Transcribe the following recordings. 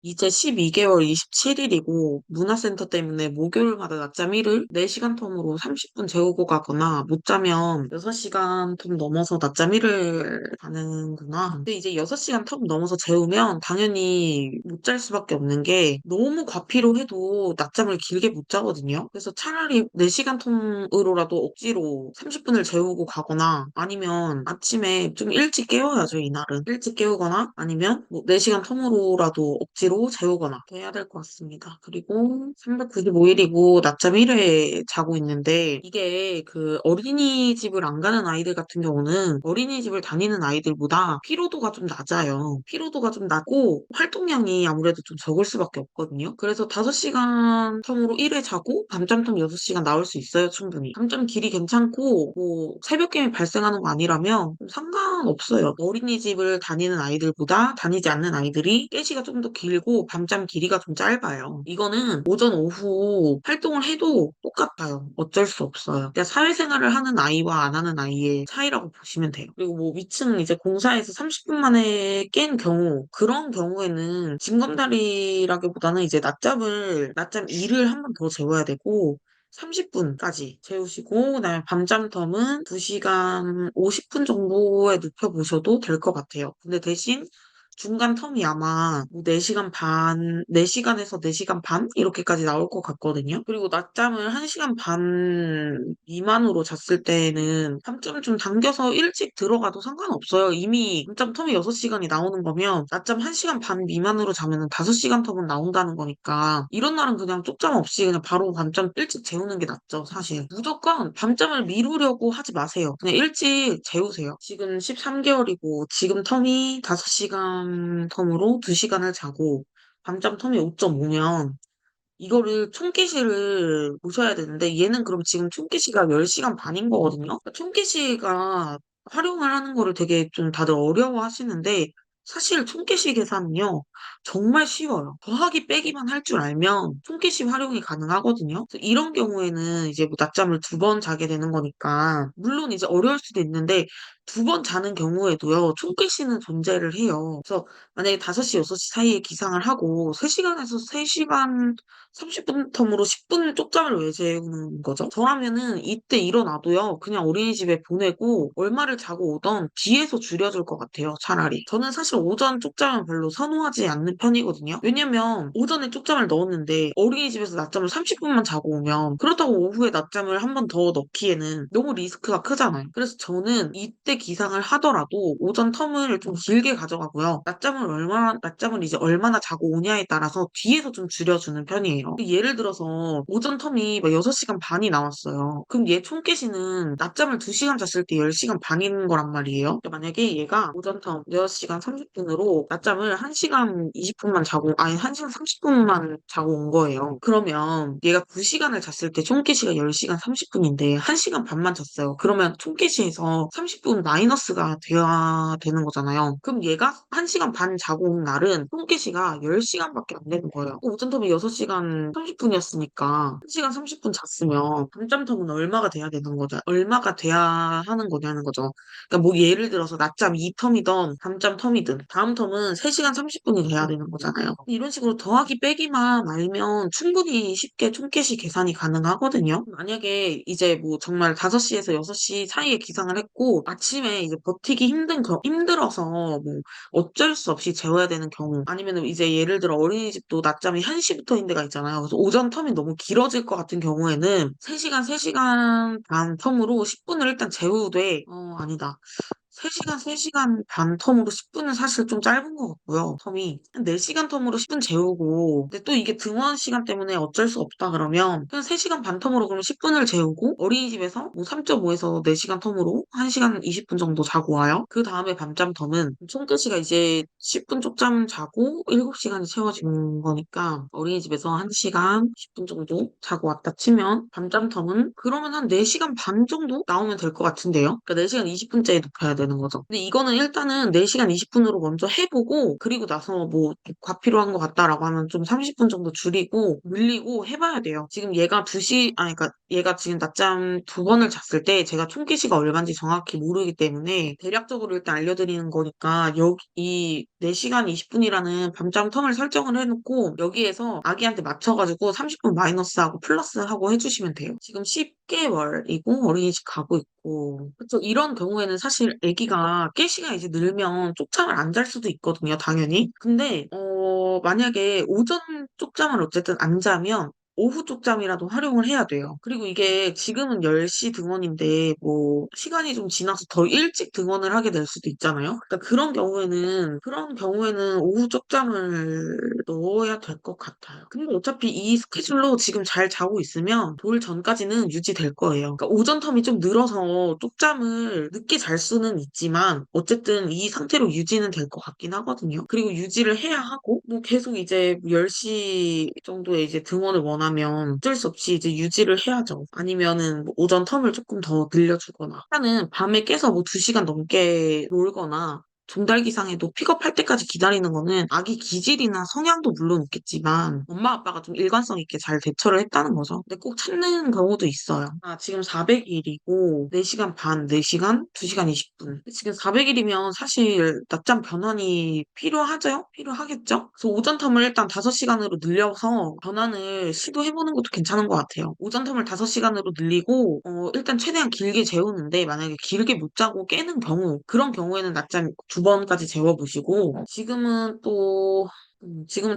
이제 12개월 27일이고 문화센터 때문에 목요일마다 낮잠 1을 4시간 텀으로 30분 재우고 가거나 못 자면 6시간 텀 넘어서 낮잠 1을 가는구나. 근데 이제 6시간 텀 넘어서 재우면 당연히 못 잘 수밖에 없는 게 너무 과피로해도 낮잠을 길게 못 자거든요. 그래서 차라리 4시간 텀으로라도 억지로 30분을 재우고 가거나 아니면 아침에 좀 일찍 깨워야죠, 이날은. 일찍 깨우거나 아니면 뭐 4시간 텀으로라도 억지로 재우거나 해야 될 것 같습니다. 그리고 395일이고 낮잠 1회 자고 있는데 이게 그 어린이집을 안 가는 아이들 같은 경우는 어린이집을 다니는 아이들보다 피로도가 좀 낮아요. 피로도가 좀 낮고 활동량이 아무래도 좀 적을 수밖에 없거든요. 그래서 5시간 텀으로 1회 자고 밤잠 텀 6시간 나올 수 있어요, 충분히. 잠잠 길이 괜찮고 뭐 새벽잠이 발생하는 거 아니라면 상관없어요. 어린이집을 다니는 아이들보다 다니지 않는 아이들이 깨시가 좀 더 길고 밤잠 길이가 좀 짧아요. 이거는 오전, 오후 활동을 해도 똑같아요. 어쩔 수 없어요. 그냥 사회생활을 하는 아이와 안 하는 아이의 차이라고 보시면 돼요. 그리고 뭐 위층 이제 공사에서 30분 만에 깬 경우 그런 경우에는 징검다리라기보다는 이제 낮잠 2를 한 번 더 재워야 되고 30분까지 재우시고, 그다음에 밤잠 텀은 2시간 50분 정도에 눕혀보셔도 될 것 같아요. 근데 대신 중간 텀이 아마 뭐 4시간 반, 4시간에서 4시간 반? 이렇게까지 나올 것 같거든요. 그리고 낮잠을 1시간 반 미만으로 잤을 때는 밤잠 좀 당겨서 일찍 들어가도 상관없어요. 이미 밤잠 텀이 6시간이 나오는 거면 낮잠 1시간 반 미만으로 자면은 5시간 텀은 나온다는 거니까 이런 날은 그냥 쪽잠 없이 그냥 바로 밤잠 일찍 재우는 게 낫죠, 사실. 무조건 밤잠을 미루려고 하지 마세요. 그냥 일찍 재우세요. 지금 13개월이고 지금 텀이 5시간 텀으로 2시간을 자고 밤잠 텀이 5.5면 이거를 총개시를 보셔야 되는데 얘는 그럼 지금 총개시가 10시간 반인 거거든요. 총개시가 활용을 하는 거를 되게 좀 다들 어려워하시는데 사실 총개시 계산은요 정말 쉬워요. 더하기 빼기만 할 줄 알면 총개시 활용이 가능하거든요. 그래서 이런 경우에는 이제 뭐 낮잠을 2번 자게 되는 거니까 물론 이제 어려울 수도 있는데 2번 자는 경우에도요 총개시는 존재를 해요. 그래서 만약에 5시, 6시 사이에 기상을 하고 3시간에서 3시간 30분 텀으로 10분 쪽잠을 왜 재우는 거죠? 저라면은 이때 일어나도요, 그냥 어린이집에 보내고 얼마를 자고 오던 뒤에서 줄여줄 것 같아요, 차라리. 저는 사실 오전 쪽잠은 별로 선호하지 않는 편이거든요. 왜냐면 오전에 쪽잠을 넣었는데 어린이집에서 낮잠을 30분만 자고 오면 그렇다고 오후에 낮잠을 한 번 더 넣기에는 너무 리스크가 크잖아요. 그래서 저는 이때 기상을 하더라도 오전 텀을 좀 길게 가져가고요. 낮잠을 이제 얼마나 자고 오냐에 따라서 뒤에서 좀 줄여주는 편이에요. 예를 들어서 오전 텀이 막 6시간 반이 나왔어요. 그럼 얘 총깨시는 낮잠을 2시간 잤을 때 10시간 반인 거란 말이에요. 그러니까 만약에 얘가 오전 텀 6시간 30분으로 낮잠을 1시간 20분만 자고, 아니 1시간 30분만 자고 온 거예요. 그러면 얘가 9시간을 잤을 때 총깨시가 10시간 30분인데 1시간 반만 잤어요. 그러면 총깨시에서 30분 마이너스가 돼야 되는 거잖아요. 그럼 얘가 1시간 반 자고 온 날은 총깨시가 10시간밖에 안 되는 거예요. 오전 텀이 6시간 30분이었으니까 1시간 30분 잤으면 밤잠 텀은 얼마가 돼야 되는 거죠? 얼마가 돼야 하는 거냐는 거죠. 그러니까 뭐 예를 들어서 낮잠 2텀이던 밤잠 텀이든 다음 텀은 3시간 30분이 돼야 되는 거잖아요. 이런 식으로 더하기 빼기만 알면 충분히 쉽게 총깨시 계산이 가능하거든요. 만약에 이제 뭐 정말 5시에서 6시 사이에 기상을 했고 아침에 이제 버티기 힘들어서 뭐 어쩔 수 없이 재워야 되는 경우 아니면 이제 예를 들어 어린이집도 낮잠이 1시부터인 데가 있잖아요. 그래서 오전 텀이 너무 길어질 것 같은 경우에는 3시간 반 텀으로 10분을 일단 재우되 아니다. 3시간 반 텀으로 10분은 사실 좀 짧은 것 같고요. 텀이. 한 4시간 텀으로 10분 재우고. 근데 또 이게 등원 시간 때문에 어쩔 수 없다 그러면 그냥 3시간 반 텀으로 그럼 10분을 재우고 어린이집에서 뭐 3.5에서 4시간 텀으로 1시간 20분 정도 자고 와요. 그 다음에 밤잠 텀은 총 끝이가 이제 10분 쪽잠 자고 7시간이 채워지는 거니까 어린이집에서 1시간 10분 정도 자고 왔다 치면 밤잠 텀은 그러면 한 4시간 반 정도 나오면 될 것 같은데요. 그러니까 4시간 20분째에 눕혀야 되는 되는 거죠. 근데 이거는 일단은 4시간 20분으로 먼저 해보고, 그리고 나서 뭐, 과필요한 것 같다라고 하면 좀 30분 정도 줄이고, 늘리고 해봐야 돼요. 지금 얘가 2시, 그러니까 얘가 지금 낮잠 2번을 잤을 때 제가 총기시가 얼마인지 정확히 모르기 때문에 대략적으로 일단 알려드리는 거니까 여기 이 4시간 20분이라는 밤잠 텀을 설정을 해놓고 여기에서 아기한테 맞춰가지고 30분 마이너스하고 플러스하고 해주시면 돼요. 지금 10개월이고 어린이집 가고 있고 그쵸. 이런 경우에는 사실 아기가 깨시가 이제 늘면 쪽잠을 안 잘 수도 있거든요, 당연히. 근데 만약에 오전 쪽잠을 어쨌든 안 자면 오후 쪽잠이라도 활용을 해야 돼요. 그리고 이게 지금은 10시 등원인데 뭐 시간이 좀 지나서 더 일찍 등원을 하게 될 수도 있잖아요. 그러니까 그런 경우에는 오후 쪽잠을 넣어야 될 것 같아요. 근데 어차피 이 스케줄로 지금 잘 자고 있으면 돌 전까지는 유지될 거예요. 그러니까 오전 텀이 좀 늘어서 쪽잠을 늦게 잘 수는 있지만 어쨌든 이 상태로 유지는 될 것 같긴 하거든요. 그리고 유지를 해야 하고 뭐 계속 이제 10시 정도에 이제 등원을 원하면 어쩔 수 없이 이제 유지를 해야죠. 아니면은 뭐 오전 텀을 조금 더 늘려주거나. 일단은 밤에 깨서 뭐 2시간 넘게 놀거나 종달기상에도 픽업할 때까지 기다리는 거는 아기 기질이나 성향도 물론 있겠지만 엄마 아빠가 좀 일관성 있게 잘 대처를 했다는 거죠. 근데 꼭 찾는 경우도 있어요. 지금 400일이고 4시간 반, 4시간, 2시간 20분. 지금 400일이면 사실 낮잠 변환이 필요하죠? 필요하겠죠? 그래서 오전 텀을 일단 5시간으로 늘려서 변환을 시도해보는 것도 괜찮은 것 같아요. 오전 텀을 5시간으로 늘리고 일단 최대한 길게 재우는데 만약에 길게 못 자고 깨는 경우 그런 경우에는 낮잠 2번까지 재워보시고 지금은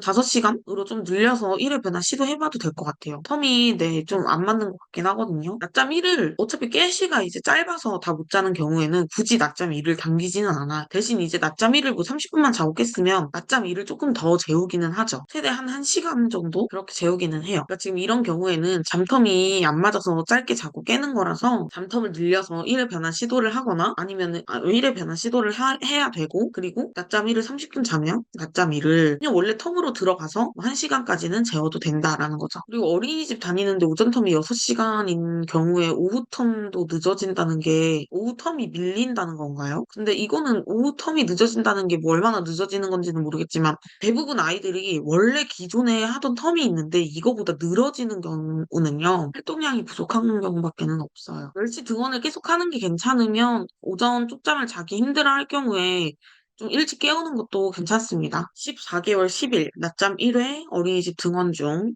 5시간으로 좀 늘려서 1회 변화 시도해봐도 될 것 같아요. 텀이 네, 좀 안 맞는 것 같긴 하거든요. 낮잠 1을 어차피 깨시가 이제 짧아서 다 못 자는 경우에는 굳이 낮잠 1을 당기지는 않아. 대신 이제 낮잠 1을 뭐 30분만 자고 깼으면 낮잠 1을 조금 더 재우기는 하죠. 최대 한 1시간 정도 그렇게 재우기는 해요. 그러니까 지금 이런 경우에는 잠텀이 안 맞아서 짧게 자고 깨는 거라서 잠텀을 늘려서 1회 변화 시도를 하거나 아니면은 1회 변화 시도를 해야 되고 그리고 낮잠 1을 30분 자면 낮잠 1을 그냥 원래 텀으로 들어가서 1시간까지는 재워도 된다라는 거죠. 그리고 어린이집 다니는데 오전 텀이 6시간인 경우에 오후 텀도 늦어진다는 게 오후 텀이 밀린다는 건가요? 근데 이거는 오후 텀이 늦어진다는 게 뭐 얼마나 늦어지는 건지는 모르겠지만 대부분 아이들이 원래 기존에 하던 텀이 있는데 이거보다 늘어지는 경우는요. 활동량이 부족한 경우밖에는 없어요. 10시 등원을 계속 하는 게 괜찮으면 오전 쪽잠을 자기 힘들어 할 경우에 좀 일찍 깨우는 것도 괜찮습니다. 14개월 10일, 낮잠 1회, 어린이집 등원 중.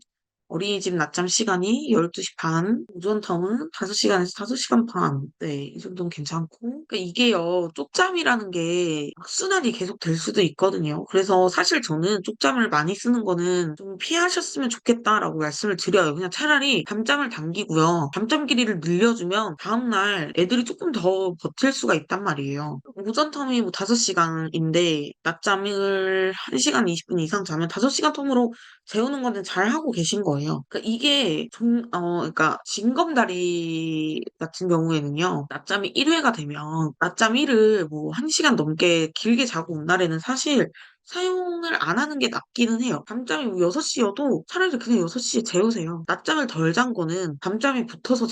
어린이집 낮잠 시간이 12시 반, 오전 텀은 5시간에서 5시간 반. 네, 이 정도는 괜찮고. 그러니까 이게요, 쪽잠이라는 게 악순환이 계속 될 수도 있거든요. 그래서 사실 저는 쪽잠을 많이 쓰는 거는 좀 피하셨으면 좋겠다라고 말씀을 드려요. 그냥 차라리 밤잠을 당기고요. 밤잠 길이를 늘려주면 다음날 애들이 조금 더 버틸 수가 있단 말이에요. 오전 텀이 뭐 5시간인데 낮잠을 1시간 20분 이상 자면 5시간 텀으로 재우는 거는 잘 하고 계신 거예요. 그러니까 이게 그러니까 징검다리 같은 경우에는요, 낮잠이 1회가 되면 낮잠 1을 뭐 1시간 넘게 길게 자고 온 날에는 사실 사용을 안 하는 게 낫기는 해요. 밤잠이 뭐 6시여도 차라리 그냥 6시에 재우세요. 낮잠을 덜 잔 거는 밤잠이 붙어서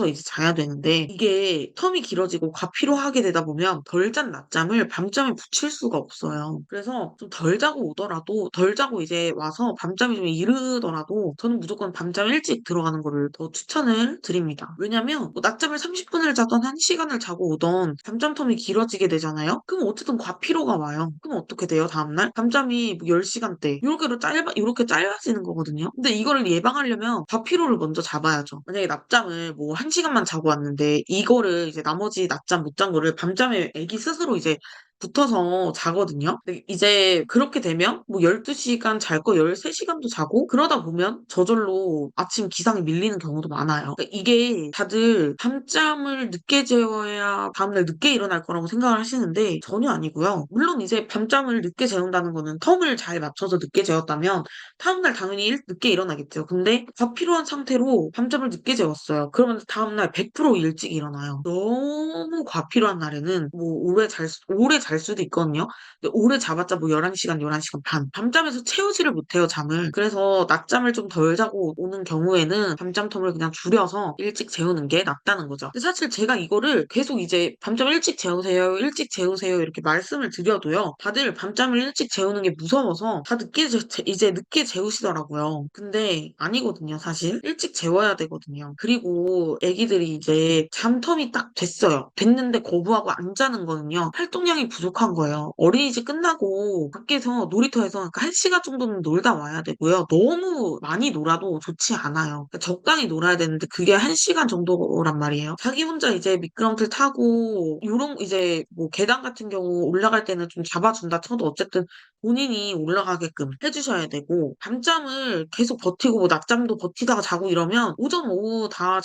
이제 자야 되는데 이게 텀이 길어지고 과피로하게 되다 보면 덜 잔 낮잠을 밤잠에 붙일 수가 없어요. 그래서 좀 덜 자고 오더라도 덜 자고 이제 와서 밤잠이 좀 이르더라도 저는 무조건 밤잠 일찍 들어가는 거를 더 추천을 드립니다. 왜냐면 뭐 낮잠을 30분을 자던 1시간을 자고 오던 밤잠 텀이 길어지게 되잖아요. 그럼 어쨌든 과피로가 와요. 그럼 어떻게 돼요? 다음날? 밤잠이 뭐 10시간대 이렇게 짧아지는 거거든요. 근데 이거를 예방하려면 과피로를 먼저 잡아야죠. 만약에 낮잠을 뭐 1시간만 자고 왔는데 이거를 이제 나머지 낮잠 못 잔 거를 밤잠에 애기 스스로 이제 붙어서 자거든요. 근데 이제 그렇게 되면 뭐 12시간 잘 거 13시간도 자고 그러다 보면 저절로 아침 기상이 밀리는 경우도 많아요. 그러니까 이게 다들 밤잠을 늦게 재워야 다음날 늦게 일어날 거라고 생각을 하시는데 전혀 아니고요. 물론 이제 밤잠을 늦게 재운다는 거는 텀을 잘 맞춰서 늦게 재웠다면 다음날 당연히 늦게 일어나겠죠. 근데 다 필요한 상태로 밤잠을 늦게 재웠어요. 그러면 다음날 100% 일찍 일어나요. 너무 과필요한 날에는 뭐 오래 잘 잘 수도 있거든요. 근데 오래 자봤자 뭐 11시간, 11시간 반. 밤잠에서 채우지를 못해요, 잠을. 그래서 낮잠을 좀 덜 자고 오는 경우에는 밤잠 텀을 그냥 줄여서 일찍 재우는 게 낫다는 거죠. 근데 사실 제가 이거를 계속 이제 밤잠 일찍 재우세요, 일찍 재우세요 이렇게 말씀을 드려도요. 다들 밤잠을 일찍 재우는 게 무서워서 다 이제 늦게 재우시더라고요. 근데 아니거든요, 사실. 일찍 재워야 되거든요. 그리고 애기들이 이제 잠텀이 딱 됐어요. 됐는데 거부하고 안 자는 거는요. 활동량이 부족한 거예요. 어린이집 끝나고 밖에서 놀이터에서 그러니까 1시간 정도는 놀다 와야 되고요. 너무 많이 놀아도 좋지 않아요. 그러니까 적당히 놀아야 되는데 그게 1시간 정도란 말이에요. 자기 혼자 이제 미끄럼틀 타고 요런 이제 뭐 계단 같은 경우 올라갈 때는 좀 잡아준다 쳐도 어쨌든 본인이 올라가게끔 해주셔야 되고 밤잠을 계속 버티고 뭐 낮잠도 버티다가 자고 이러면 오전 오후 다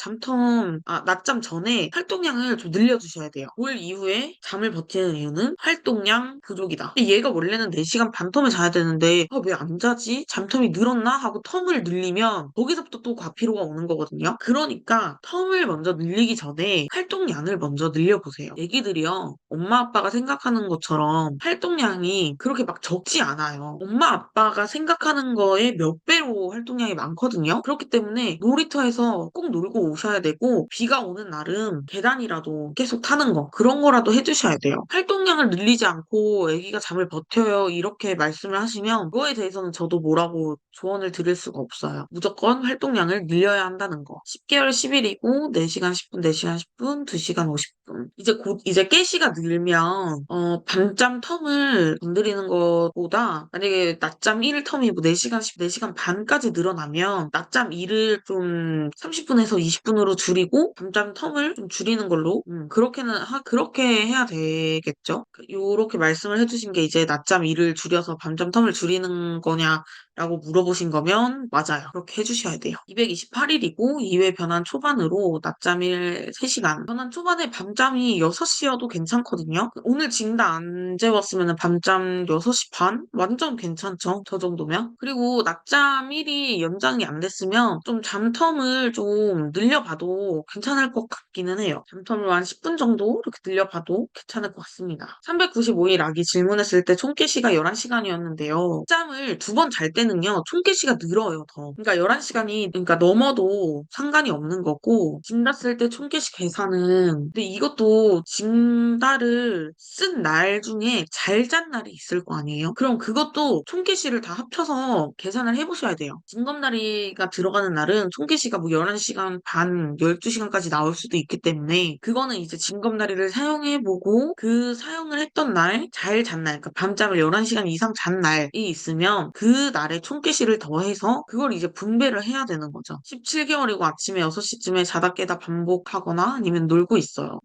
낮잠 전에 활동량을 좀 늘려주셔야 돼요. 올 이후에 잠을 버티는 이유는 활동량 부족이다. 근데 얘가 원래는 4시간 반 텀을 자야 되는데 왜 안 자지? 잠텀이 늘었나? 하고 텀을 늘리면 거기서부터 또 과피로가 오는 거거든요. 그러니까 텀을 먼저 늘리기 전에 활동량을 먼저 늘려보세요. 애기들이요. 엄마 아빠가 생각하는 것처럼 활동량이 그렇게 막 적지 않아요. 엄마 아빠가 생각하는 거에 몇 배로 활동량이 많거든요. 그렇기 때문에 놀이터에서 꼭 놀고 오셔야 되고 비가 오는 날은 계단이라도 계속 타는 거 그런 거라도 해주셔야 돼요. 활동량을 늘리지 않고 아기가 잠을 버텨요 이렇게 말씀을 하시면 그거에 대해서는 저도 뭐라고 조언을 드릴 수가 없어요. 무조건 활동량을 늘려야 한다는 거. 10개월 10일이고 4시간 10분, 4시간 10분, 2시간 50분. 이제 곧 이제 깨시가 늘면 밤잠 텀을 건드리는 것보다 만약에 낮잠 1 텀이 뭐 4시간씩 4시간 반까지 늘어나면 낮잠 1을 좀 30분에서 20분으로 줄이고 밤잠 텀을 좀 줄이는 걸로 그렇게 해야 되겠죠. 요렇게 말씀을 해주신 게 이제 낮잠 1을 줄여서 밤잠 텀을 줄이는 거냐라고 물어보신 거면 맞아요. 그렇게 해주셔야 돼요. 228일이고 2회 변환 초반으로 낮잠 1 3시간 변환 초반에 밤잠이 6시여도 괜찮거든요. 오늘 징다 안 재웠으면 밤잠 6시 반? 완전 괜찮죠? 저 정도면. 그리고 낮잠 1이 연장이 안 됐으면 좀 잠텀을 좀 늘려봐도 괜찮을 것 같기는 해요. 잠텀을 한 10분 정도 이렇게 늘려봐도 괜찮을 것 같습니다. 395일 아기 질문했을 때 총개시가 11시간이었는데요. 짬을 2번 잘 때는요. 총개시가 늘어요, 더. 그러니까 11시간이 그러니까 넘어도 상관이 없는 거고 징다 쓸 때 총개시 계산은 근데 이것도 징다를 쓴 날 중에 잘 잔 날이 있을 거 아니에요? 그럼 그것도 총개시를 다 합쳐서 계산을 해보셔야 돼요. 징검다리가 들어가는 날은 총개시가 뭐 11시간 반, 12시간까지 나올 수도 있기 때문에 그거는 이제 징검다리를 사용해보고 그 사용을 했던 날, 잘 잔 날, 그러니까 밤잠을 11시간 이상 잔 날이 있으면 그 날에 총개시를 더해서 그걸 이제 분배를 해야 되는 거죠. 17개월이고 아침에 6시쯤에 자다 깨다 반복하거나 아니면 놀고 있어요.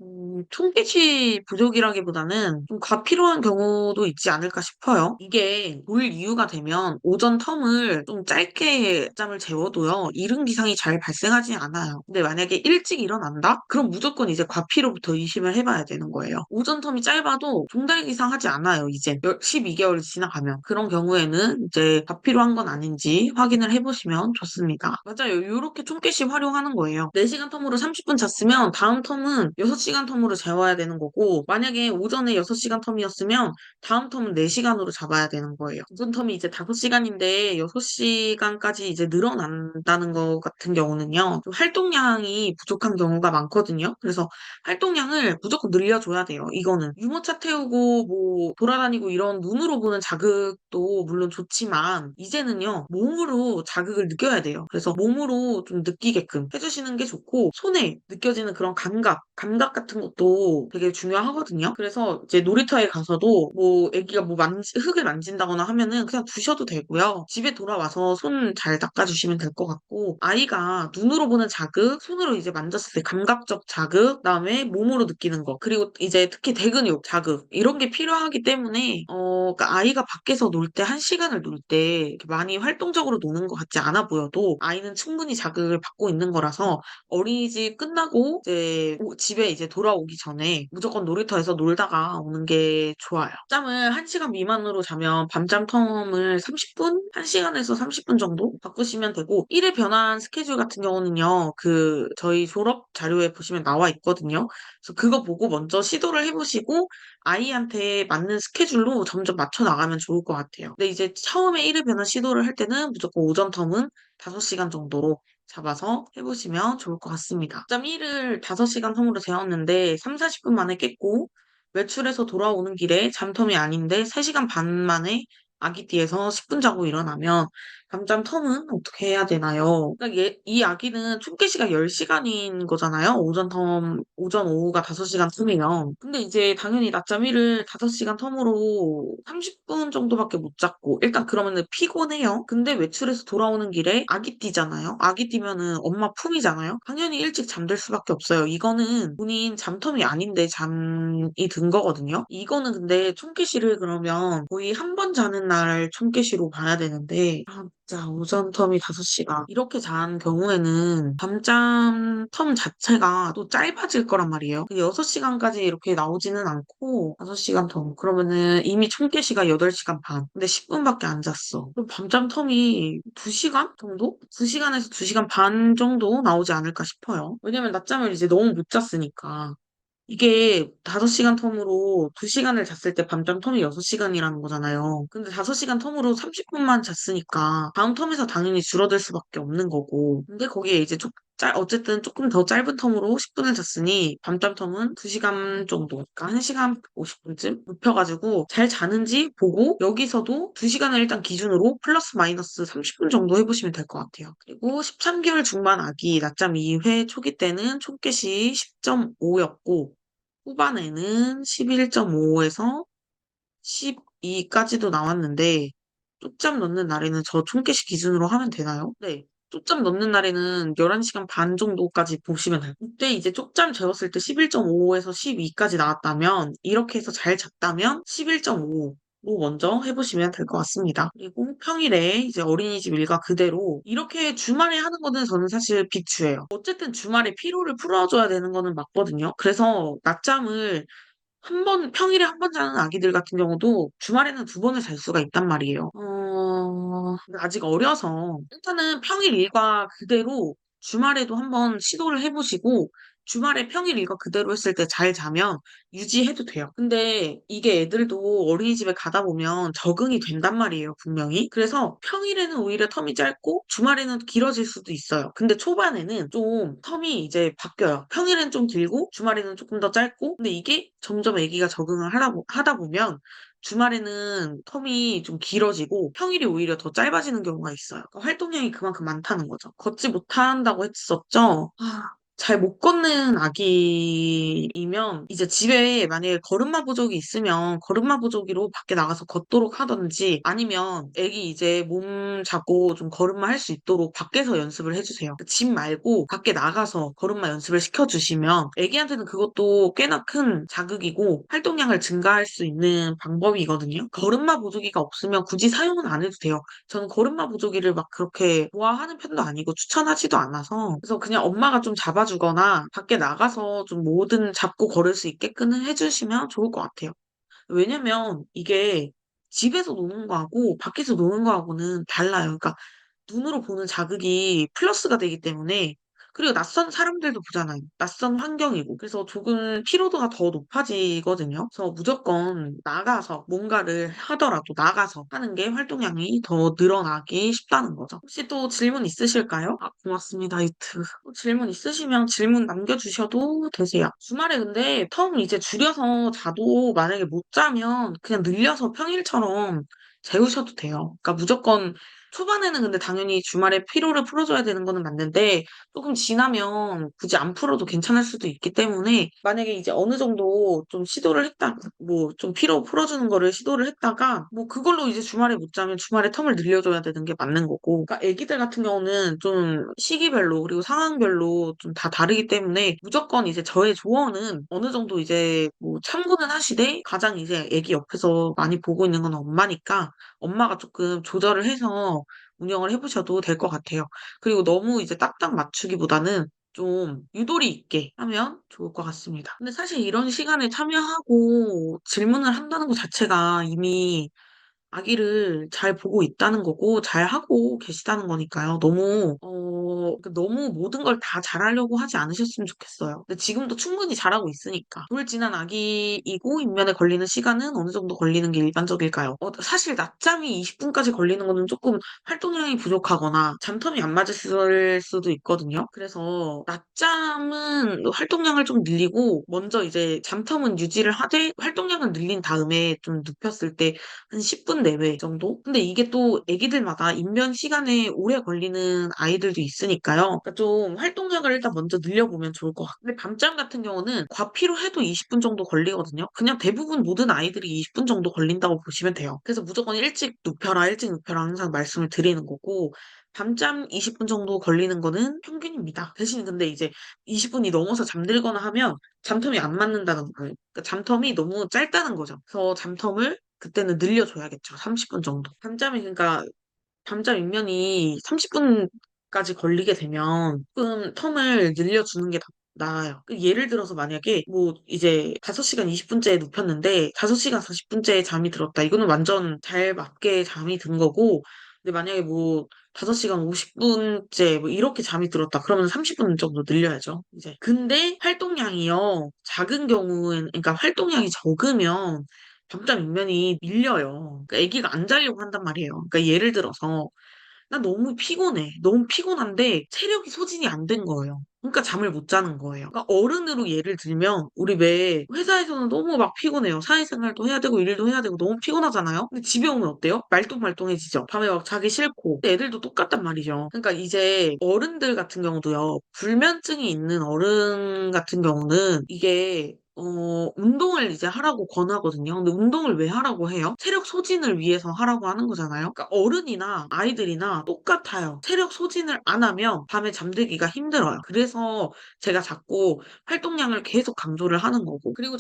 총개시 부족이라기보다는 좀 과필요한 경우도 있지 않을까 싶어요. 이게 올 이유가 되면 오전 텀을 좀 짧게 잠을 재워도요. 이른 기상이 잘 발생하지 않아요. 근데 만약에 일찍 일어난다? 그럼 무조건 이제 과피로부터 의심을 해봐야 되는 거예요. 오전 텀이 짧아도 종달 기상 하지 않아요. 이제 12개월이 지나가면. 그런 경우에는 이제 과피로한 건 아닌지 확인을 해보시면 좋습니다. 맞아요. 이렇게 총개시 활용하는 거예요. 4시간 텀으로 30분 잤으면 다음 텀은 6시간 텀으로 재워야 되는 거고 만약에 오전에 6시간 텀이었으면 다음 텀은 4시간으로 잡아야 되는 거예요. 우선 텀이 이제 5시간인데 6시간까지 이제 늘어난다는 것 같은 경우는요. 좀 활동량이 부족한 경우가 많거든요. 그래서 활동량을 무조건 늘려줘야 돼요. 이거는 유모차 태우고 뭐 돌아다니고 이런 눈으로 보는 자극도 물론 좋지만 이제는요. 몸으로 자극을 느껴야 돼요. 그래서 몸으로 좀 느끼게끔 해주시는 게 좋고 손에 느껴지는 그런 감각 같은 것도 되게 중요하거든요. 그래서 이제 놀이터에 가서도 뭐 애기가 뭐 흙을 만진다거나 하면은 그냥 두셔도 되고요. 집에 돌아와서 손 잘 닦아주시면 될 것 같고 아이가 눈으로 보는 자극, 손으로 이제 만졌을 때 감각적 자극, 그다음에 몸으로 느끼는 거, 그리고 이제 특히 대근육 자극 이런 게 필요하기 때문에 그러니까 아이가 밖에서 놀 때 1시간을 놀 때 이렇게 많이 활동적으로 노는 것 같지 않아 보여도 아이는 충분히 자극을 받고 있는 거라서 어린이집 끝나고 이제 집에 이제 돌아오기 전에 무조건 놀이터에서 놀다가 오는 게 좋아요. 짬을 1시간 미만으로 자면 밤잠 텀을 30분? 1시간에서 30분 정도 바꾸시면 되고 1회 변환 스케줄 같은 경우는요. 저희 졸업 자료에 보시면 나와 있거든요. 그래서 그거 보고 먼저 시도를 해보시고 아이한테 맞는 스케줄로 점점 맞춰 나가면 좋을 것 같아요. 근데 이제 처음에 1회 변환 시도를 할 때는 무조건 오전 텀은 5시간 정도로 잡아서 해보시면 좋을 것 같습니다. 1을 5시간 텀으로 재웠는데 3, 40분 만에 깼고 외출해서 돌아오는 길에 잠텀이 아닌데 3시간 반 만에 아기띠에서 10분 자고 일어나면 밤잠 텀은 어떻게 해야 되나요? 그러니까 이 아기는 총 깨시가 10시간인 거잖아요. 오전 오후가 5시간 텀이면. 근데 이제 당연히 낮잠 1을 5시간 텀으로 30분 정도밖에 못 잤고 일단 그러면은 피곤해요. 근데 외출해서 돌아오는 길에 아기띠잖아요. 아기띠면은 엄마 품이잖아요. 당연히 일찍 잠들 수밖에 없어요. 이거는 본인 잠텀이 아닌데 잠이 든 거거든요. 이거는 근데 총깨시를 그러면 거의 한 번 자는 날 총깨시로 봐야 되는데 진짜 오전 텀이 5시간 이렇게 잔 경우에는 밤잠 텀 자체가 또 짧아질 거란 말이에요. 6시간까지 이렇게 나오지는 않고 5시간 텀 그러면은 이미 총깨시가 8시간 반 근데 10분밖에 안 잤어. 그럼 밤잠 텀이 2시간 정도? 2시간에서 2시간 반 정도 나오지 않을까 싶어요. 왜냐면 낮잠을 이제 너무 못 잤으니까. 이게 5시간 텀으로 2시간을 잤을 때 밤잠 텀이 6시간이라는 거잖아요. 근데 5시간 텀으로 30분만 잤으니까 다음 텀에서 당연히 줄어들 수밖에 없는 거고. 근데 거기에 이제 어쨌든 조금 더 짧은 텀으로 10분을 잤으니 밤잠 텀은 2시간 정도, 그러니까 1시간 50분쯤 눕혀가지고 잘 자는지 보고 여기서도 2시간을 일단 기준으로 플러스 마이너스 30분 정도 해보시면 될 것 같아요. 그리고 13개월 중반 아기 낮잠 2회 초기 때는 총개시 10.5였고 후반에는 11.5에서 12까지도 나왔는데 쪽잠 넣는 날에는 저 총개시 기준으로 하면 되나요? 네. 쪽잠 넣는 날에는 11시간 반 정도까지 보시면 돼요. 그때 이제 쪽잠 재웠을 때 11.5에서 12까지 나왔다면 이렇게 해서 잘 잤다면 11.5로 먼저 해보시면 될 것 같습니다. 그리고 평일에 이제 어린이집 일과 그대로 이렇게 주말에 하는 거는 저는 사실 비추예요. 어쨌든 주말에 피로를 풀어줘야 되는 거는 맞거든요. 그래서 낮잠을 평일에 한 번 자는 아기들 같은 경우도 주말에는 2번을 잘 수가 있단 말이에요. 근데 아직 어려서 일단은 평일 일과 그대로 주말에도 한번 시도를 해보시고 주말에 평일 일과 그대로 했을 때 잘 자면 유지해도 돼요. 근데 이게 애들도 어린이집에 가다 보면 적응이 된단 말이에요, 분명히. 그래서 평일에는 오히려 텀이 짧고 주말에는 길어질 수도 있어요. 근데 초반에는 좀 텀이 이제 바뀌어요. 평일엔 좀 길고 주말에는 조금 더 짧고 근데 이게 점점 아기가 적응을 하다 보면 주말에는 텀이 좀 길어지고 평일이 오히려 더 짧아지는 경우가 있어요. 그러니까 활동량이 그만큼 많다는 거죠. 걷지 못한다고 했었죠? 잘 못 걷는 아기이면 이제 집에 만약에 걸음마 보조기 있으면 걸음마 보조기로 밖에 나가서 걷도록 하든지 아니면 아기 이제 몸 잡고 좀 걸음마 할 수 있도록 밖에서 연습을 해주세요. 집 말고 밖에 나가서 걸음마 연습을 시켜주시면 아기한테는 그것도 꽤나 큰 자극이고 활동량을 증가할 수 있는 방법이거든요. 걸음마 보조기가 없으면 굳이 사용은 안 해도 돼요. 저는 걸음마 보조기를 막 그렇게 좋아하는 편도 아니고 추천하지도 않아서 그래서 그냥 엄마가 좀 잡아주거나 밖에 나가서 좀 뭐든 잡고 걸을 수 있게끔 해주시면 좋을 것 같아요. 왜냐면 이게 집에서 노는 거하고 밖에서 노는 거하고는 달라요. 그러니까 눈으로 보는 자극이 플러스가 되기 때문에 그리고 낯선 사람들도 보잖아요. 낯선 환경이고. 그래서 조금 피로도가 더 높아지거든요. 그래서 무조건 나가서 뭔가를 하더라도 나가서 하는 게 활동량이 더 늘어나기 쉽다는 거죠. 혹시 또 질문 있으실까요? 고맙습니다, 이트. 질문 있으시면 질문 남겨주셔도 되세요. 주말에 근데 텀 이제 줄여서 자도 만약에 못 자면 그냥 늘려서 평일처럼 재우셔도 돼요. 그러니까 무조건 초반에는 근데 당연히 주말에 피로를 풀어줘야 되는 거는 맞는데 조금 지나면 굳이 안 풀어도 괜찮을 수도 있기 때문에 만약에 이제 어느 정도 좀 시도를 했다, 뭐 좀 피로 풀어주는 거를 시도를 했다가 뭐 그걸로 이제 주말에 못 자면 주말에 텀을 늘려줘야 되는 게 맞는 거고 그러니까 애기들 같은 경우는 좀 시기별로 그리고 상황별로 좀 다 다르기 때문에 무조건 이제 저의 조언은 어느 정도 이제 뭐 참고는 하시되 가장 이제 애기 옆에서 많이 보고 있는 건 엄마니까 엄마가 조금 조절을 해서 운영을 해보셔도 될 것 같아요. 그리고 너무 이제 딱딱 맞추기보다는 좀 유도리 있게 하면 좋을 것 같습니다. 근데 사실 이런 시간에 참여하고 질문을 한다는 것 자체가 이미 아기를 잘 보고 있다는 거고, 잘 하고 계시다는 거니까요. 너무 모든 걸 다 잘하려고 하지 않으셨으면 좋겠어요. 근데 지금도 충분히 잘하고 있으니까. 돌 지난 아기이고, 인면에 걸리는 시간은 어느 정도 걸리는 게 일반적일까요? 사실 낮잠이 20분까지 걸리는 거는 조금 활동량이 부족하거나 잠텀이 안 맞을 수도 있거든요. 그래서 낮잠은 활동량을 좀 늘리고, 먼저 이제 잠텀은 유지를 하되, 활동량을 늘린 다음에 좀 눕혔을 때 한 10분 내외 정도? 근데 이게 또 애기들마다 입면 시간에 오래 걸리는 아이들도 있으니까요. 그러니까 좀 활동량을 일단 먼저 늘려보면 좋을 것 같아요. 근데 밤잠 같은 경우는 과피로 해도 20분 정도 걸리거든요. 그냥 대부분 모든 아이들이 20분 정도 걸린다고 보시면 돼요. 그래서 무조건 일찍 눕혀라, 일찍 눕혀라 항상 말씀을 드리는 거고, 밤잠 20분 정도 걸리는 거는 평균입니다. 대신 근데 이제 20분이 넘어서 잠들거나 하면 잠텀이 안 맞는다는 거예요. 그러니까 잠텀이 너무 짧다는 거죠. 그래서 잠텀을 그때는 늘려줘야겠죠. 30분 정도. 밤잠 입면이 30분까지 걸리게 되면 조금 텀을 늘려주는 게 나아요. 예를 들어서 만약에 뭐 이제 5시간 20분째에 눕혔는데 5시간 40분째에 잠이 들었다. 이거는 완전 잘 맞게 잠이 든 거고, 근데 만약에 뭐 5시간 50분째 뭐 이렇게 잠이 들었다. 그러면 30분 정도 늘려야죠. 이제. 근데 활동량이요. 작은 경우엔, 그러니까 활동량이 적으면 밤잠 입면이 밀려요. 그러니까 아기가 안 자려고 한단 말이에요. 그러니까 예를 들어서 나 너무 피곤해. 너무 피곤한데 체력이 소진이 안 된 거예요. 그러니까 잠을 못 자는 거예요. 그러니까 어른으로 예를 들면 우리 왜 회사에서는 너무 막 피곤해요. 사회생활도 해야 되고 일도 해야 되고 너무 피곤하잖아요. 근데 집에 오면 어때요? 말똥말똥해지죠. 밤에 막 자기 싫고. 근데 애들도 똑같단 말이죠. 그러니까 이제 어른들 같은 경우도요. 불면증이 있는 어른 같은 경우는 이게 운동을 이제 하라고 권하거든요. 근데 운동을 왜 하라고 해요? 체력 소진을 위해서 하라고 하는 거잖아요. 그러니까 어른이나 아이들이나 똑같아요. 체력 소진을 안 하면 밤에 잠들기가 힘들어요. 그래서 제가 자꾸 활동량을 계속 강조를 하는 거고. 그리고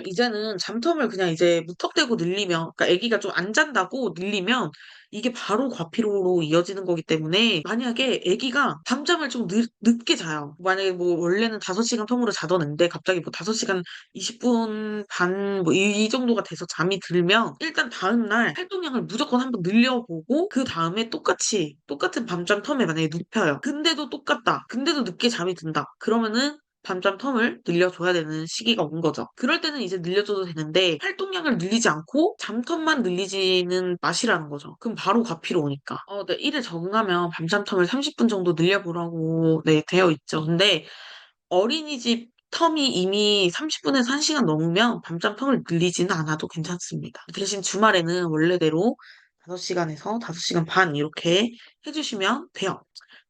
이제는 잠텀을 그냥 이제 무턱대고 늘리면, 그러니까 아기가 좀 안 잔다고 늘리면 이게 바로 과피로로 이어지는 거기 때문에 만약에 아기가 밤잠을 좀 늦게 자요. 만약에 뭐 원래는 5시간 텀으로 자던 애인데 갑자기 뭐 5시간 20분 반 뭐 이 정도가 돼서 잠이 들면 일단 다음날 활동량을 무조건 한번 늘려보고 그 다음에 똑같은 밤잠 텀에 만약에 눕혀요. 근데도 똑같다. 근데도 늦게 잠이 든다. 그러면은 밤잠 텀을 늘려줘야 되는 시기가 온 거죠. 그럴 때는 이제 늘려줘도 되는데 활동량을 늘리지 않고 잠텀만 늘리지는 마시라는 거죠. 그럼 바로 과피로 오니까. 네, 일에 적응하면 밤잠 텀을 30분 정도 늘려보라고 네, 되어 있죠. 근데 어린이집 텀이 이미 30분에서 1시간 넘으면 밤잠 텀을 늘리지는 않아도 괜찮습니다. 대신 주말에는 원래대로 5시간에서 5시간 반 이렇게 해주시면 돼요.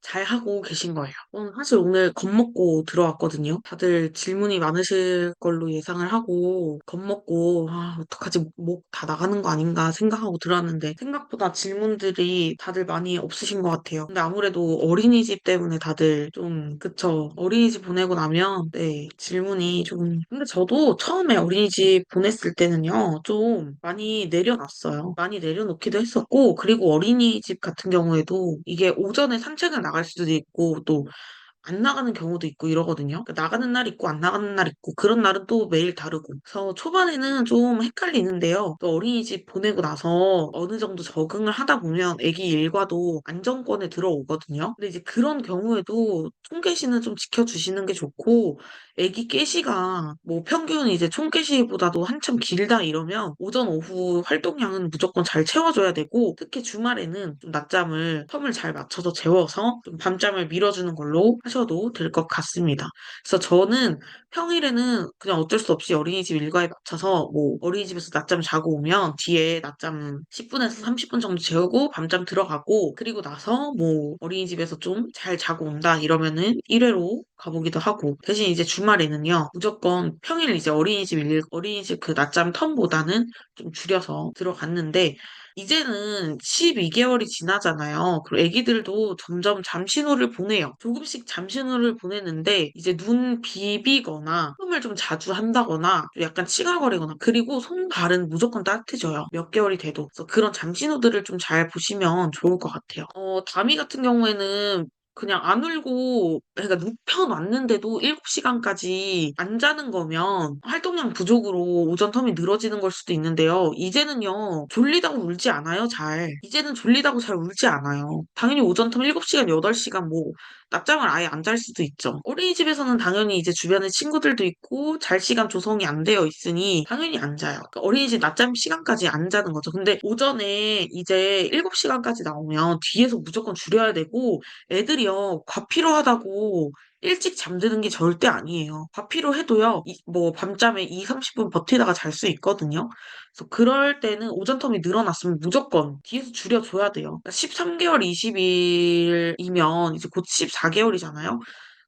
잘 하고 계신 거예요. 사실 오늘 겁먹고 들어왔거든요. 다들 질문이 많으실 걸로 예상을 하고 겁먹고 어떡하지 목 다 나가는 거 아닌가 생각하고 들어왔는데 생각보다 질문들이 다들 많이 없으신 것 같아요. 근데 아무래도 어린이집 때문에 다들 좀 그쵸. 어린이집 보내고 나면 네 질문이 좀 근데 저도 처음에 어린이집 보냈을 때는요 좀 많이 내려놨어요. 많이 내려놓기도 했었고 그리고 어린이집 같은 경우에도 이게 오전에 산책을 나갈 수도 있고 또 안 나가는 경우도 있고 이러거든요. 그러니까 나가는 날 있고 안 나가는 날 있고 그런 날은 또 매일 다르고. 그래서 초반에는 좀 헷갈리는데요. 또 어린이집 보내고 나서 어느 정도 적응을 하다 보면 아기 일과도 안정권에 들어오거든요. 근데 이제 그런 경우에도 총개시는 좀 지켜주시는 게 좋고 아기 깨시가 뭐 평균 이제 총 깨시보다도 한참 길다 이러면 오전 오후 활동량은 무조건 잘 채워줘야 되고 특히 주말에는 좀 낮잠을 텀을 잘 맞춰서 재워서 좀 밤잠을 밀어주는 걸로 하셔도 될 것 같습니다. 그래서 저는 평일에는 그냥 어쩔 수 없이 어린이집 일과에 맞춰서 뭐 어린이집에서 낮잠 자고 오면 뒤에 낮잠 10분에서 30분 정도 재우고 밤잠 들어가고 그리고 나서 뭐 어린이집에서 좀 잘 자고 온다 이러면은 1회로 가보기도 하고. 대신 이제 주말에는요, 무조건 평일 이제 어린이집 그 낮잠 텀보다는 좀 줄여서 들어갔는데, 이제는 12개월이 지나잖아요. 그리고 애기들도 점점 잠신호를 보내요. 조금씩 잠신호를 보내는데, 이제 눈 비비거나, 흠을 좀 자주 한다거나, 약간 치갈거리거나, 그리고 손발은 무조건 따뜻해져요. 몇 개월이 돼도. 그래서 그런 잠신호들을 좀 잘 보시면 좋을 것 같아요. 다미 같은 경우에는 그냥 안 울고, 그러니까 눕혀놨는데도 7시간까지 안 자는 거면 활동량 부족으로 오전 텀이 늘어지는 걸 수도 있는데요. 이제는요, 졸리다고 울지 않아요, 잘. 이제는 졸리다고 잘 울지 않아요. 당연히 오전 텀 7시간, 8시간 뭐, 낮잠을 아예 안 잘 수도 있죠. 어린이집에서는 당연히 이제 주변에 친구들도 있고, 잘 시간 조성이 안 되어 있으니, 당연히 안 자요. 그러니까 어린이집 낮잠 시간까지 안 자는 거죠. 근데 오전에 이제 7시간까지 나오면 뒤에서 무조건 줄여야 되고, 애들이요, 과피로하다고 일찍 잠드는 게 절대 아니에요. 과피로해도요, 뭐, 밤잠에 2, 30분 버티다가 잘 수 있거든요. 그래서 그럴 때는 오전 텀이 늘어났으면 무조건 뒤에서 줄여줘야 돼요. 그러니까 13개월 20일이면 이제 곧 14개월이잖아요.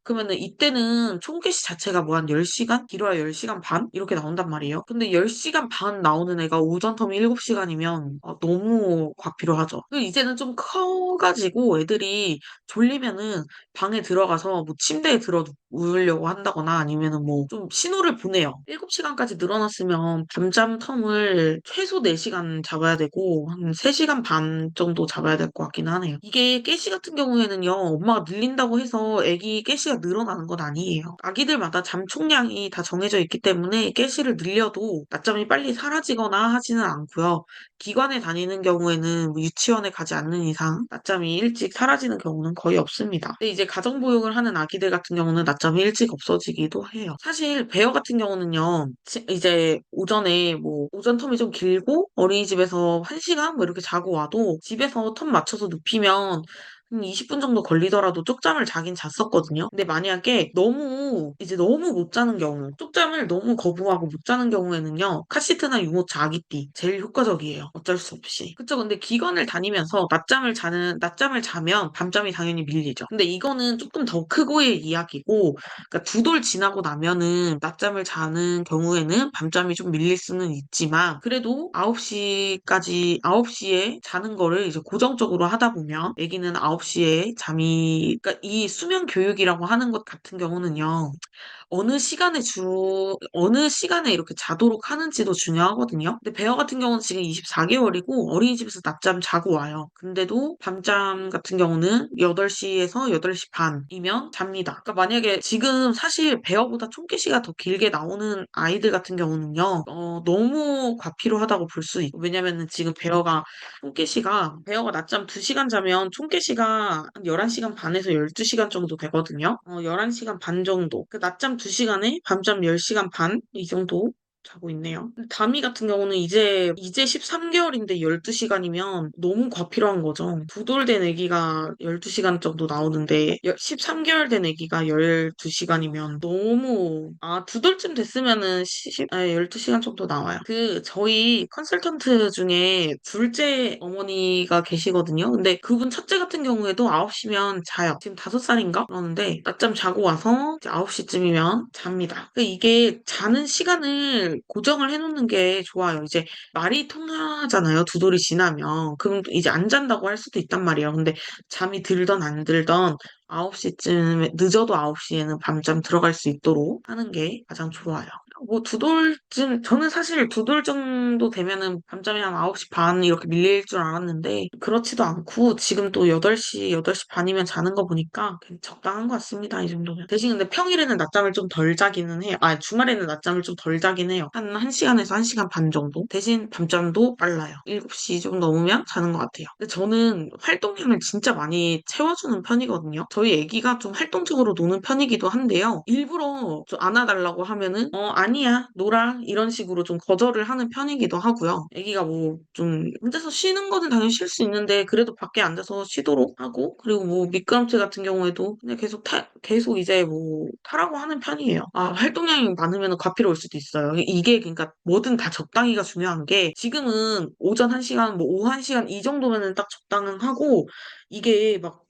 그러면은 이때는 총개시 자체가 뭐 한 10시간? 길어야 10시간 반? 이렇게 나온단 말이에요. 근데 10시간 반 나오는 애가 오전 텀이 7시간이면 너무 과피로하죠. 그리고 이제는 좀 커가지고 애들이 졸리면은 방에 들어가서 뭐 침대에 들어 누우려고 한다거나 아니면은 뭐 좀 신호를 보내요. 7시간까지 늘어났으면 밤잠 텀을 최소 4시간 잡아야 되고 한 3시간 반 정도 잡아야 될 것 같긴 하네요. 이게 깨시 같은 경우에는요, 엄마가 늘린다고 해서 애기 깨시가 늘어나는 건 아니에요. 아기들마다 잠 총량이 다 정해져 있기 때문에 깨시를 늘려도 낮잠이 빨리 사라지거나 하지는 않고요. 기관에 다니는 경우에는 뭐 유치원에 가지 않는 이상 낮잠이 일찍 사라지는 경우는 거의 없습니다. 근데 이제 가정보육을 하는 아기들 같은 경우는 낮잠이 일찍 없어지기도 해요. 사실 배어 같은 경우는요, 이제 오전에 뭐 오전 텀이 좀 길고 어린이집에서 1시간 뭐 이렇게 자고 와도 집에서 텀 맞춰서 눕히면 한 20분 정도 걸리더라도 쪽잠을 자긴 잤었거든요. 근데 만약에 너무 못 자는 경우, 쪽잠을 너무 거부하고 못 자는 경우에는요, 카시트나 유모차 아기띠 제일 효과적이에요. 어쩔 수 없이. 그쵸? 근데 기관을 다니면서 낮잠을 자면 밤잠이 당연히 밀리죠. 근데 이거는 조금 더 크고의 이야기고, 그러니까 2돌 지나고 나면은 낮잠을 자는 경우에는 밤잠이 좀 밀릴 수는 있지만, 그래도 9시에 자는 거를 이제 고정적으로 하다 보면, 아기는 9시에 그러니까 이 수면 교육이라고 하는 것 같은 경우는요, 어느 시간에 이렇게 자도록 하는지도 중요하거든요. 근데 배어 같은 경우는 지금 24개월이고 어린이집에서 낮잠 자고 와요. 근데도 밤잠 같은 경우는 8시에서 8시 반이면 잡니다. 그러니까 만약에 지금 사실 배어보다 총개시가 더 길게 나오는 아이들 같은 경우는요, 너무 과피로하다고 볼 수 있고, 왜냐면은 지금 배어가 낮잠 2시간 자면 총개시가 한 11시간 반에서 12시간 정도 되거든요. 11시간 반 정도. 그 낮잠 2시간에 밤잠 10시간 반? 이 정도 자고 있네요. 다미 같은 경우는 이제 13개월인데 12시간이면 너무 과필요한 거죠. 2돌 된 아기가 12시간 정도 나오는데 13개월 된 아기가 12시간이면 너무 2돌쯤 됐으면은 12시간 정도 나와요. 저희 컨설턴트 중에 둘째 어머니가 계시거든요. 근데 그분 첫째 같은 경우에도 9시면 자요. 지금 5살인가? 그러는데 낮잠 자고 와서 이제 9시쯤이면 잡니다. 이게 자는 시간을 고정을 해놓는 게 좋아요. 이제 말이 통하잖아요. 2돌이 지나면. 그럼 이제 안 잔다고 할 수도 있단 말이에요. 근데 잠이 들던 안 들던 9시쯤에, 늦어도 9시에는 밤잠 들어갈 수 있도록 하는 게 가장 좋아요. 뭐 2돌쯤, 저는 사실 2돌 정도 되면은 밤잠이 한 9시 반 이렇게 밀릴 줄 알았는데, 그렇지도 않고, 지금 또 8시 반이면 자는 거 보니까 적당한 것 같습니다. 이 정도면. 대신 근데 평일에는 낮잠을 좀 덜 자기는 해요. 주말에는 낮잠을 좀 덜 자긴 해요. 한 1시간에서 1시간 반 정도. 대신 밤잠도 빨라요. 7시 좀 넘으면 자는 것 같아요. 근데 저는 활동량을 진짜 많이 채워주는 편이거든요. 저희 애기가 좀 활동적으로 노는 편이기도 한데요. 일부러 좀 안아달라고 하면은 아니야 놀아 이런 식으로 좀 거절을 하는 편이기도 하고요. 애기가 뭐 좀 혼자서 쉬는 거는 당연히 쉴 수 있는데 그래도 밖에 앉아서 쉬도록 하고, 그리고 뭐 미끄럼틀 같은 경우에도 그냥 계속 이제 뭐 타라고 하는 편이에요. 활동량이 많으면 과피로울 수도 있어요. 이게 그러니까 뭐든 다 적당히가 중요한 게, 지금은 오전 1시간 뭐 오후 1시간 이 정도면은 딱 적당하고, 이게 막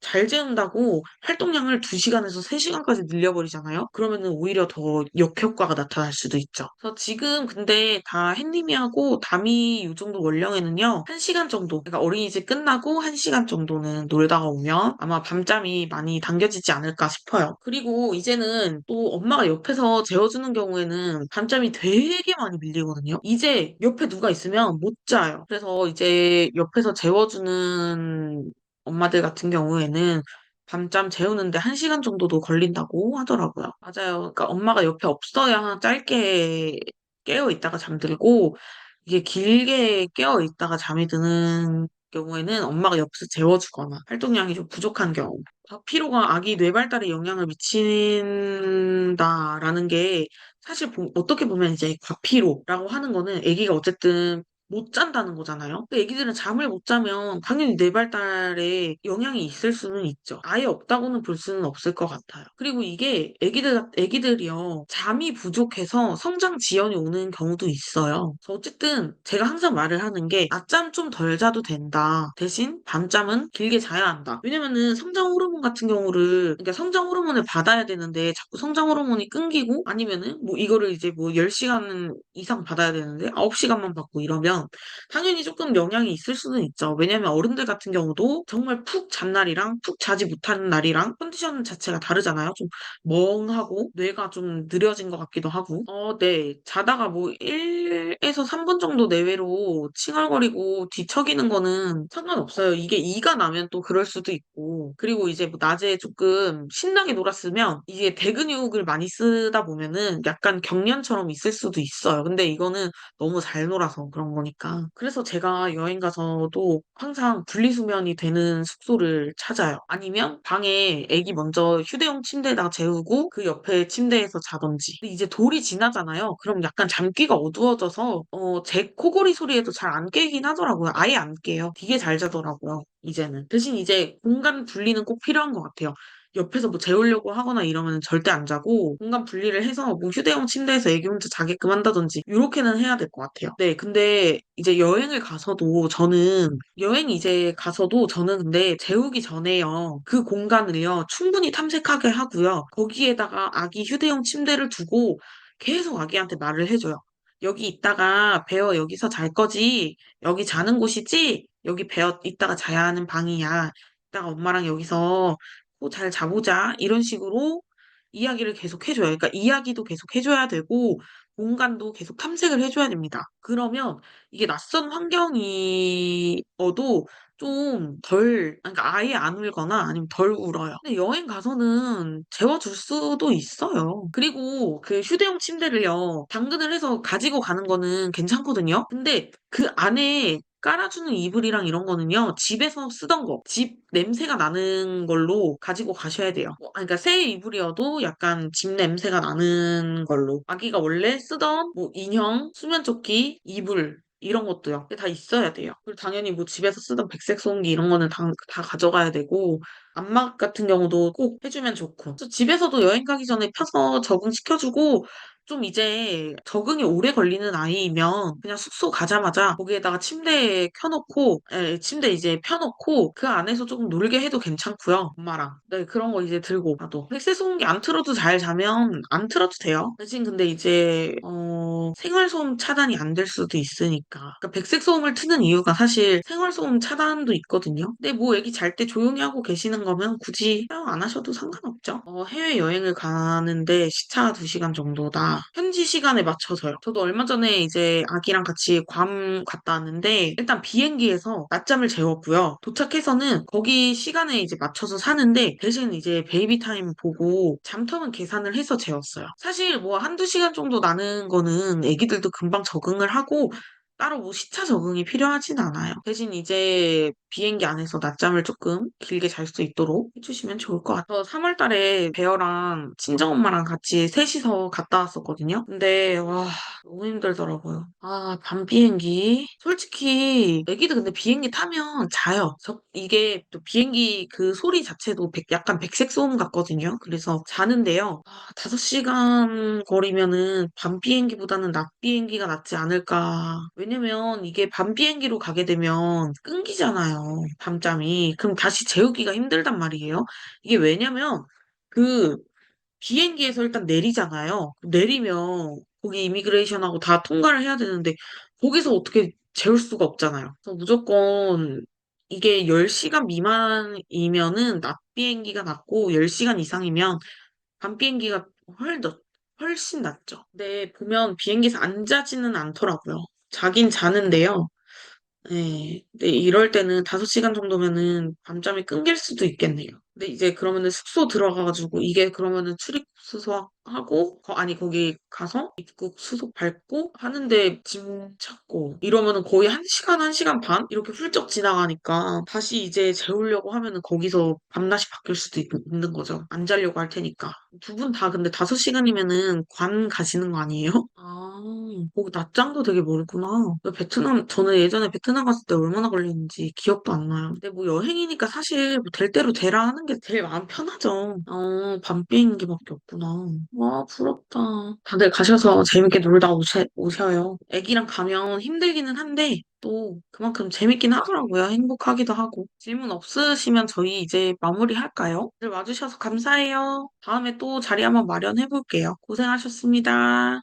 잘 재운다고 활동량을 2시간에서 3시간까지 늘려버리잖아요? 그러면은 오히려 더 역효과가 나타날 수도 있죠. 그래서 지금 근데 다 햇님이하고 담이 요 정도 원령에는요, 1시간 정도, 그러니까 어린이집 끝나고 1시간 정도는 놀다가 오면 아마 밤잠이 많이 당겨지지 않을까 싶어요. 그리고 이제는 또 엄마가 옆에서 재워주는 경우에는 밤잠이 되게 많이 밀리거든요. 이제 옆에 누가 있으면 못 자요. 그래서 이제 옆에서 재워주는 엄마들 같은 경우에는 밤잠 재우는데 1시간 정도도 걸린다고 하더라고요. 맞아요. 그러니까 엄마가 옆에 없어야 짧게 깨어 있다가 잠들고, 이게 길게 깨어 있다가 잠이 드는 경우에는 엄마가 옆에서 재워주거나 활동량이 좀 부족한 경우. 과피로가 아기 뇌 발달에 영향을 미친다라는 게, 사실 어떻게 보면 이제 과피로라고 하는 거는 아기가 어쨌든 못 잔다는 거잖아요. 근데 애기들은 잠을 못 자면 당연히 뇌 발달에 영향이 있을 수는 있죠. 아예 없다고는 볼 수는 없을 것 같아요. 그리고 이게 애기들이요, 잠이 부족해서 성장 지연이 오는 경우도 있어요. 그래서 어쨌든 제가 항상 말을 하는 게, 낮잠 좀 덜 자도 된다. 대신 밤잠은 길게 자야 한다. 왜냐면은 성장 호르몬 같은 경우를, 그러니까 성장 호르몬을 받아야 되는데 자꾸 성장 호르몬이 끊기고, 아니면은 이거를 이제 10시간 이상 받아야 되는데 9시간만 받고 이러면 당연히 조금 영향이 있을 수는 있죠. 왜냐면 어른들 같은 경우도 정말 푹 잔 날이랑 푹 자지 못하는 날이랑 컨디션 자체가 다르잖아요. 좀 멍하고 뇌가 좀 느려진 것 같기도 하고. 네. 자다가 1에서 3분 정도 내외로 칭얼거리고 뒤척이는 거는 상관없어요. 이게 이가 나면 또 그럴 수도 있고. 그리고 이제 낮에 조금 신나게 놀았으면 이게 대근육을 많이 쓰다 보면은 약간 경련처럼 있을 수도 있어요. 근데 이거는 너무 잘 놀아서 그런 거니까. 그래서 제가 여행 가서도 항상 분리수면이 되는 숙소를 찾아요. 아니면 방에 애기 먼저 휴대용 침대에다가 재우고 그 옆에 침대에서 자던지. 근데 이제 돌이 지나잖아요. 그럼 약간 잠귀가 어두워져서 제 코골이 소리에도 잘 안 깨긴 하더라고요. 아예 안 깨요. 되게 잘 자더라고요. 이제는. 대신 이제 공간 분리는 꼭 필요한 것 같아요. 옆에서 재우려고 하거나 이러면 절대 안 자고, 공간 분리를 해서 휴대용 침대에서 애기 혼자 자게끔 한다든지 이렇게는 해야 될 것 같아요. 네, 근데 이제 여행 이제 가서도 저는 근데 재우기 전에요, 그 공간을요 충분히 탐색하게 하고요, 거기에다가 아기 휴대용 침대를 두고 계속 아기한테 말을 해줘요. 여기 있다가 배어 여기서 잘 거지? 여기 자는 곳이지? 여기 배어 있다가 자야 하는 방이야. 이따가 엄마랑 여기서 잘 자보자. 이런 식으로 이야기를 계속 해줘요. 그러니까 이야기도 계속 해줘야 되고, 공간도 계속 탐색을 해줘야 됩니다. 그러면 이게 낯선 환경이어도 좀 그러니까 아예 안 울거나 아니면 덜 울어요. 근데 여행 가서는 재워줄 수도 있어요. 그리고 그 휴대용 침대를요, 당근을 해서 가지고 가는 거는 괜찮거든요. 근데 그 안에 깔아주는 이불이랑 이런 거는요, 집에서 쓰던 거, 집 냄새가 나는 걸로 가지고 가셔야 돼요. 그러니까 새 이불이어도 약간 집 냄새가 나는 걸로. 아기가 원래 쓰던 인형, 수면조끼, 이불, 이런 것도요. 다 있어야 돼요. 그리고 당연히 집에서 쓰던 백색 소음기 이런 거는 다 가져가야 되고, 안마 같은 경우도 꼭 해주면 좋고. 그래서 집에서도 여행 가기 전에 펴서 적응시켜주고, 좀 이제 적응이 오래 걸리는 아이면 그냥 숙소 가자마자 거기에다가 침대 이제 펴놓고 그 안에서 조금 놀게 해도 괜찮고요. 엄마랑. 네, 그런 거 이제 들고 가도. 백색 소음기 안 틀어도 잘 자면 안 틀어도 돼요. 대신 근데 이제 생활소음 차단이 안 될 수도 있으니까. 그러니까 백색 소음을 트는 이유가 사실 생활소음 차단도 있거든요. 근데 애기 잘 때 조용히 하고 계시는 거면 굳이 사용 안 하셔도 상관없죠. 해외여행을 가는데 시차가 2시간 정도다. 현지 시간에 맞춰서요. 저도 얼마 전에 이제 아기랑 같이 괌 갔다 왔는데, 일단 비행기에서 낮잠을 재웠고요. 도착해서는 거기 시간에 이제 맞춰서 사는데, 대신 이제 베이비 타임 보고 잠터는 계산을 해서 재웠어요. 사실 한두 시간 정도 나는 거는 애기들도 금방 적응을 하고 따로 시차 적응이 필요하진 않아요. 대신 이제 비행기 안에서 낮잠을 조금 길게 잘 수 있도록 해주시면 좋을 것 같아요. 3월 달에 베어랑 친정엄마랑 같이 셋이서 갔다 왔었거든요. 근데 와, 너무 힘들더라고요. 밤 비행기. 솔직히 애기들 근데 비행기 타면 자요. 이게 또 비행기 그 소리 자체도 약간 백색 소음 같거든요. 그래서 자는데요. 5시간 거리면은 밤 비행기보다는 낮 비행기가 낫지 않을까. 왜냐면 이게 밤 비행기로 가게 되면 끊기잖아요. 밤잠이. 그럼 다시 재우기가 힘들단 말이에요. 이게 왜냐면 그 비행기에서 일단 내리잖아요. 내리면 거기 이미그레이션하고 다 통과를 해야 되는데 거기서 어떻게 재울 수가 없잖아요. 그래서 무조건 이게 10시간 미만이면은 낮 비행기가 낫고 10시간 이상이면 밤 비행기가 훨씬 낫죠. 근데 보면 비행기에서 안 자지는 않더라고요. 자긴 자는데요. 네. 근데 이럴 때는 5시간 정도면은 밤잠이 끊길 수도 있겠네요. 근데 이제 그러면은 숙소 들어가가지고 이게 그러면은 출입국 수속하고 아니 거기 가서 입국 수속 밟고 하는데 짐 찾고 이러면은 거의 1시간, 1시간 반 이렇게 훌쩍 지나가니까 다시 이제 재우려고 하면은 거기서 밤낮이 바뀔 수도 있는 거죠. 안 자려고 할 테니까. 두 분 다 근데 5시간이면은 관 가시는 거 아니에요? 아, 거기 낮장도 되게 멀구나. 저는 예전에 베트남 갔을 때 얼마나 걸렸는지 기억도 안 나요. 근데 뭐 여행이니까 사실 뭐될 대로 되라 하는 게 제일 마음 편하죠. 밤 비행기밖에 없구나. 와, 부럽다. 다들 가셔서 재밌게 놀다 오셔요. 애기랑 가면 힘들기는 한데, 또 그만큼 재밌긴 하더라고요. 행복하기도 하고. 질문 없으시면 저희 이제 마무리할까요? 오늘 와주셔서 감사해요. 다음에 또 자리 한번 마련해볼게요. 고생하셨습니다.